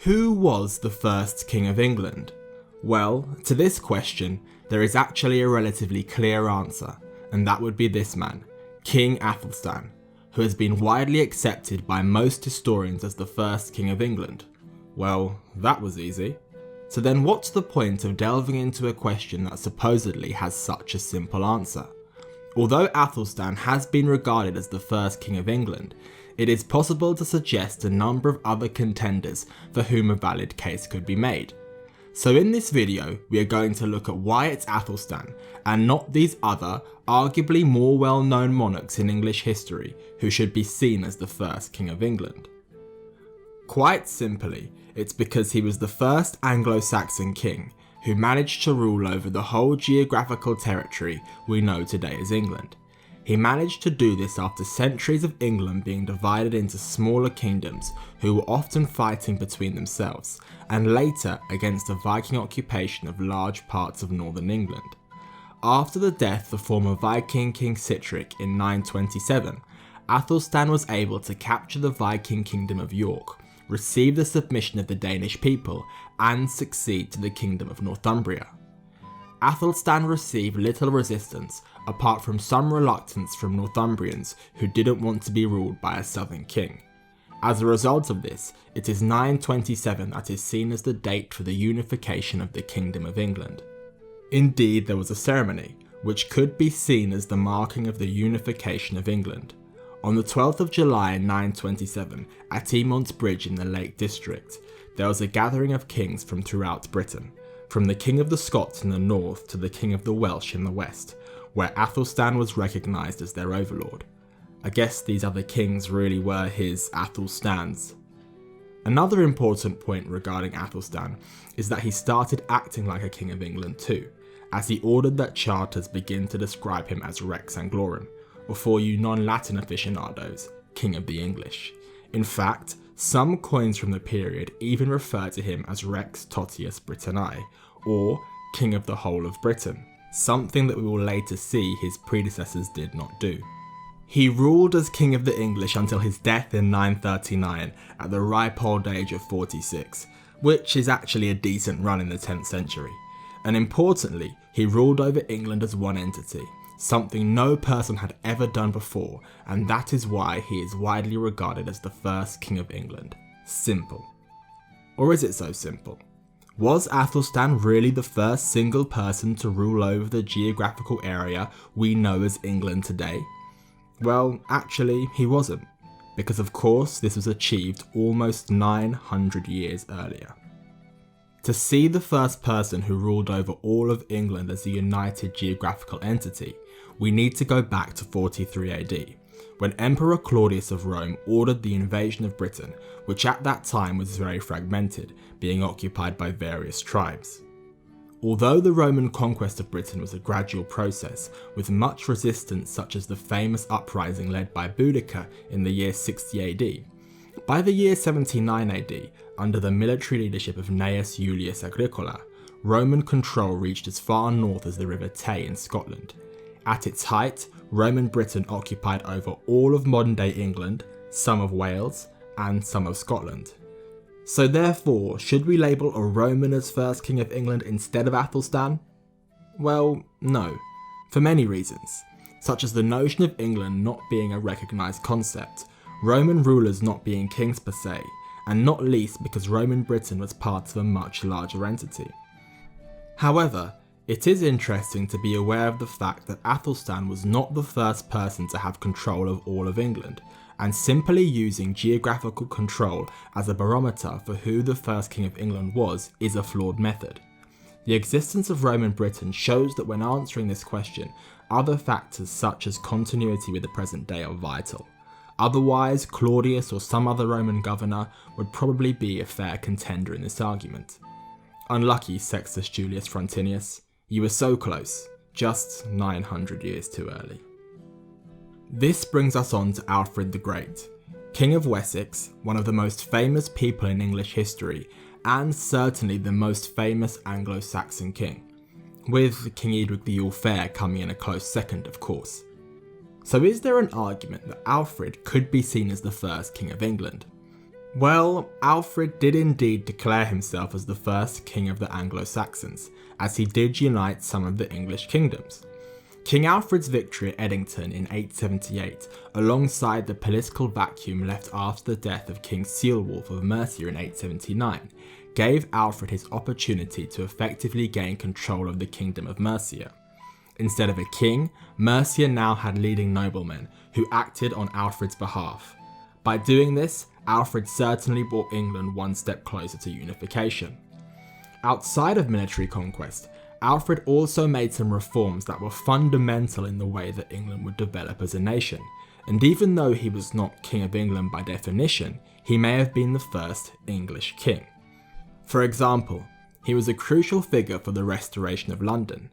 Who was the first King of England? Well, to this question, there is actually a relatively clear answer, and that would be this man, King Athelstan, who has been widely accepted by most historians as the first King of England. Well, that was easy. So then what's the point of delving into a question that supposedly has such a simple answer? Although Athelstan has been regarded as the first King of England, it is possible to suggest a number of other contenders for whom a valid case could be made. So in this video, we are going to look at why it's Athelstan and not these other, arguably more well-known monarchs in English history who should be seen as the first King of England. Quite simply, it's because he was the first Anglo-Saxon king who managed to rule over the whole geographical territory we know today as England. He managed to do this after centuries of England being divided into smaller kingdoms who were often fighting between themselves, and later against the Viking occupation of large parts of northern England. After the death of former Viking King Sihtric in 927, Athelstan was able to capture the Viking kingdom of York, receive the submission of the Danish people, and succeed to the kingdom of Northumbria. Athelstan received little resistance, apart from some reluctance from Northumbrians who didn't want to be ruled by a southern king. As a result of this, it is 927 that is seen as the date for the unification of the Kingdom of England. Indeed, there was a ceremony, which could be seen as the marking of the unification of England. On the 12th of July 927, at Eamont Bridge in the Lake District, there was a gathering of kings from throughout Britain, from the King of the Scots in the north to the King of the Welsh in the west, where Athelstan was recognised as their overlord. I guess these other kings really were his Athelstans. Another important point regarding Athelstan is that he started acting like a King of England too, as he ordered that charters begin to describe him as Rex Anglorum, or for you non-Latin aficionados, King of the English. In fact, some coins from the period even refer to him as Rex Totius Britanniae, or King of the whole of Britain, something that we will later see his predecessors did not do. He ruled as King of the English until his death in 939 at the ripe old age of 46, which is actually a decent run in the 10th century. And importantly, he ruled over England as one entity, something no person had ever done before, and that is why he is widely regarded as the first King of England. Simple. Or is it so simple? Was Athelstan really the first single person to rule over the geographical area we know as England today? Well, actually, he wasn't, because of course this was achieved almost 900 years earlier. To see the first person who ruled over all of England as a united geographical entity, we need to go back to 43 AD, when Emperor Claudius of Rome ordered the invasion of Britain, which at that time was very fragmented, being occupied by various tribes. Although the Roman conquest of Britain was a gradual process, with much resistance such as the famous uprising led by Boudicca in the year 60 AD, by the year 79 AD, under the military leadership of Gnaeus Julius Agricola, Roman control reached as far north as the River Tay in Scotland. At its height, Roman Britain occupied over all of modern-day England, some of Wales, and some of Scotland. So therefore, should we label a Roman as first King of England instead of Athelstan? Well, no, for many reasons, such as the notion of England not being a recognised concept, Roman rulers not being kings per se, and not least because Roman Britain was part of a much larger entity. However, it is interesting to be aware of the fact that Athelstan was not the first person to have control of all of England, and simply using geographical control as a barometer for who the first King of England was is a flawed method. The existence of Roman Britain shows that when answering this question, other factors such as continuity with the present day are vital. Otherwise, Claudius or some other Roman governor would probably be a fair contender in this argument. Unlucky Sextus Julius Frontinius, you were so close, just 900 years too early. This brings us on to Alfred the Great, King of Wessex, one of the most famous people in English history, and certainly the most famous Anglo-Saxon king, with King Edward the All-Fair coming in a close second, of course. So is there an argument that Alfred could be seen as the first King of England? Well, Alfred did indeed declare himself as the first king of the Anglo-Saxons, as he did unite some of the English kingdoms. King Alfred's victory at Edington in 878, alongside the political vacuum left after the death of King Ceolwulf of Mercia in 879, gave Alfred his opportunity to effectively gain control of the kingdom of Mercia. Instead of a king, Mercia now had leading noblemen who acted on Alfred's behalf. By doing this, Alfred certainly brought England one step closer to unification. Outside of military conquest, Alfred also made some reforms that were fundamental in the way that England would develop as a nation, and even though he was not King of England by definition, he may have been the first English king. For example, he was a crucial figure for the restoration of London.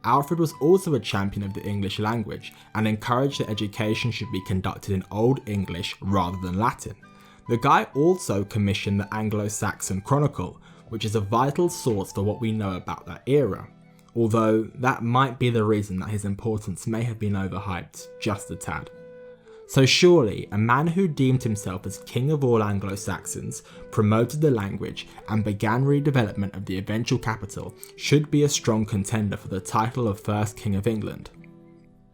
Alfred was also a champion of the English language and encouraged that education should be conducted in Old English rather than Latin. The guy also commissioned the Anglo-Saxon Chronicle, which is a vital source for what we know about that era, although that might be the reason that his importance may have been overhyped just a tad. So surely, a man who deemed himself as king of all Anglo-Saxons, promoted the language, and began redevelopment of the eventual capital should be a strong contender for the title of first king of England.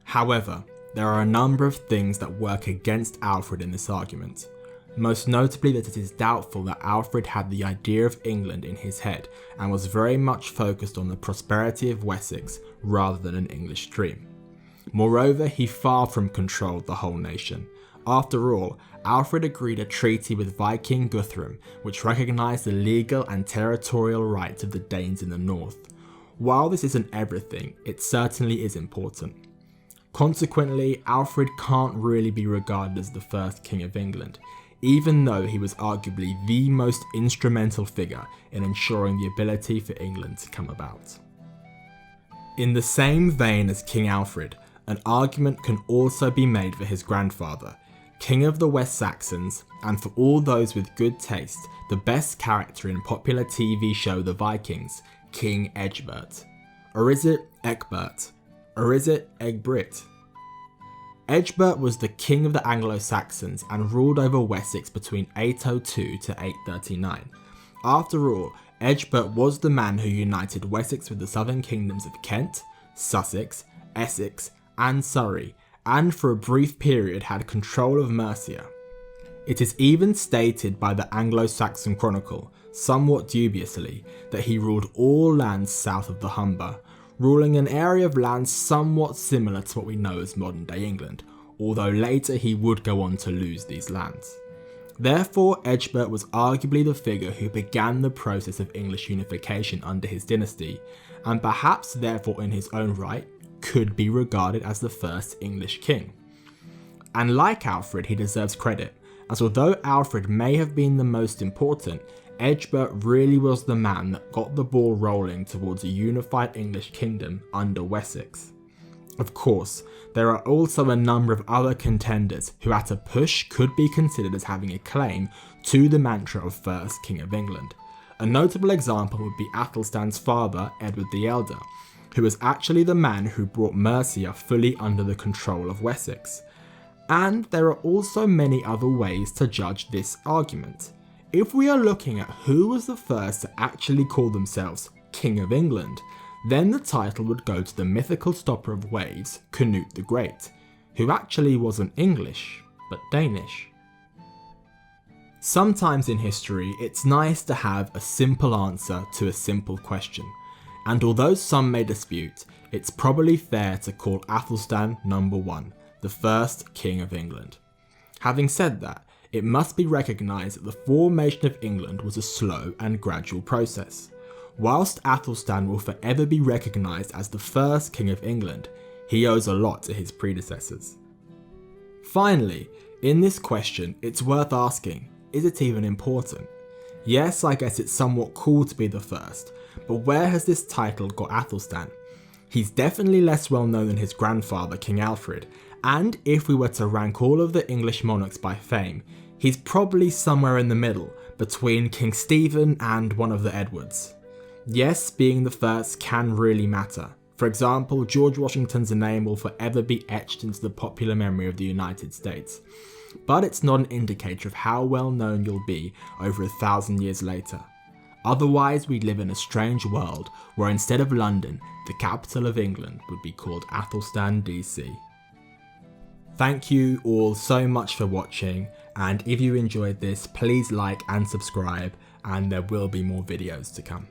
However, there are a number of things that work against Alfred in this argument. Most notably that it is doubtful that Alfred had the idea of England in his head and was very much focused on the prosperity of Wessex rather than an English dream. Moreover, he far from controlled the whole nation. After all, Alfred agreed a treaty with Viking Guthrum which recognised the legal and territorial rights of the Danes in the north. While this isn't everything, it certainly is important. Consequently, Alfred can't really be regarded as the first king of England, even though he was arguably the most instrumental figure in ensuring the ability for England to come about. In the same vein as King Alfred, an argument can also be made for his grandfather, King of the West Saxons, and for all those with good taste, the best character in popular TV show The Vikings, King Egbert. Or is it Egbert? Or is it Egbert? Egbert was the king of the Anglo-Saxons and ruled over Wessex between 802 to 839. After all, Egbert was the man who united Wessex with the southern kingdoms of Kent, Sussex, Essex, and Surrey, and for a brief period had control of Mercia. It is even stated by the Anglo-Saxon Chronicle, somewhat dubiously, that he ruled all lands south of the Humber, ruling an area of land somewhat similar to what we know as modern-day England, although later he would go on to lose these lands. Therefore, Egbert was arguably the figure who began the process of English unification under his dynasty, and perhaps therefore in his own right, could be regarded as the first English king. And like Alfred, he deserves credit, as although Alfred may have been the most important, Egbert really was the man that got the ball rolling towards a unified English kingdom under Wessex. Of course, there are also a number of other contenders who at a push could be considered as having a claim to the mantra of first King of England. A notable example would be Athelstan's father, Edward the Elder, who was actually the man who brought Mercia fully under the control of Wessex. And there are also many other ways to judge this argument. If we are looking at who was the first to actually call themselves King of England, then the title would go to the mythical stopper of waves, Canute the Great, who actually wasn't English, but Danish. Sometimes in history, it's nice to have a simple answer to a simple question, and although some may dispute, it's probably fair to call Athelstan number 1, the first King of England. Having said that, it must be recognised that the formation of England was a slow and gradual process. Whilst Athelstan will forever be recognised as the first King of England, he owes a lot to his predecessors. Finally, in this question, it's worth asking, is it even important? Yes, I guess it's somewhat cool to be the first, but where has this title got Athelstan? He's definitely less well known than his grandfather, King Alfred, and if we were to rank all of the English monarchs by fame, he's probably somewhere in the middle, between King Stephen and one of the Edwards. Yes, being the first can really matter. For example, George Washington's name will forever be etched into the popular memory of the United States. but it's not an indicator of how well known you'll be over 1,000 years later. Otherwise, we'd live in a strange world where instead of London, the capital of England would be called Athelstan, DC. Thank you all so much for watching, and if you enjoyed this, please like and subscribe, and there will be more videos to come.